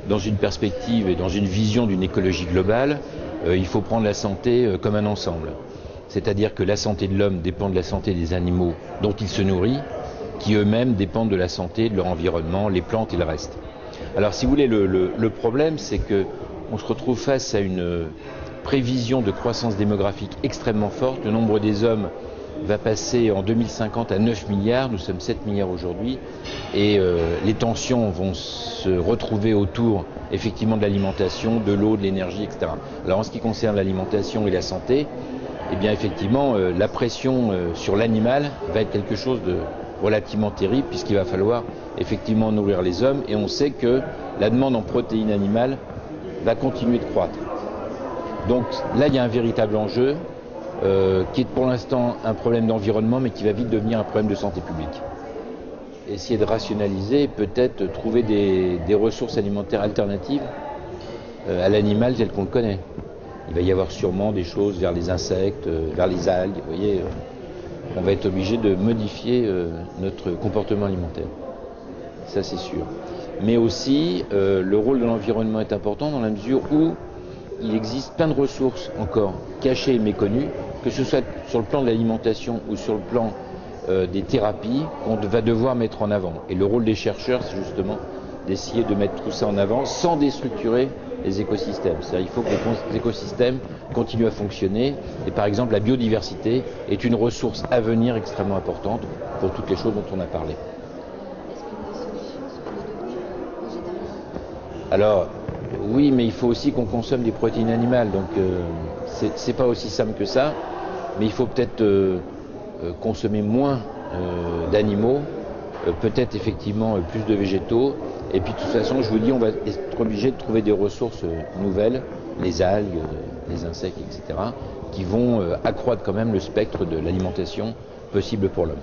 dans une perspective et dans une vision d'une écologie globale, il faut prendre la santé comme un ensemble. C'est-à-dire que la santé de l'homme dépend de la santé des animaux dont il se nourrit, qui eux-mêmes dépendent de la santé de leur environnement, les plantes et le reste. Alors si vous voulez, le problème, c'est qu'on se retrouve face à une prévision de croissance démographique extrêmement forte. Le nombre des hommes va passer en 2050 à 9 milliards, nous sommes 7 milliards aujourd'hui, et les tensions vont se retrouver autour effectivement de l'alimentation, de l'eau, de l'énergie, etc. Alors en ce qui concerne l'alimentation et la santé, eh bien effectivement la pression sur l'animal va être quelque chose de relativement terrible, puisqu'il va falloir effectivement nourrir les hommes, et on sait que la demande en protéines animales va continuer de croître. Donc là, il y a un véritable enjeu qui est pour l'instant un problème d'environnement, mais qui va vite devenir un problème de santé publique. Essayer de rationaliser, peut-être trouver des ressources alimentaires alternatives à l'animal tel qu'on le connaît. Il va y avoir sûrement des choses vers les insectes, vers les algues, vous voyez. On va être obligé de modifier notre comportement alimentaire. Ça, c'est sûr. Mais aussi, le rôle de l'environnement est important dans la mesure où il existe plein de ressources encore cachées et méconnues, que ce soit sur le plan de l'alimentation ou sur le plan des thérapies qu'on va devoir mettre en avant. Et le rôle des chercheurs, c'est justement d'essayer de mettre tout ça en avant sans déstructurer les écosystèmes. C'est-à-dire qu'il faut que les écosystèmes continuent à fonctionner. Et par exemple, la biodiversité est une ressource à venir extrêmement importante pour toutes les choses dont on a parlé. Est-ce qu'une des solutions serait de devenir végétarien ? Alors, oui, mais il faut aussi qu'on consomme des protéines animales. Donc, c'est pas aussi simple que ça. Mais il faut peut-être consommer moins d'animaux, peut-être effectivement plus de végétaux. Et puis de toute façon, je vous dis, on va être obligé de trouver des ressources nouvelles, les algues, les insectes, etc., qui vont accroître quand même le spectre de l'alimentation possible pour l'homme.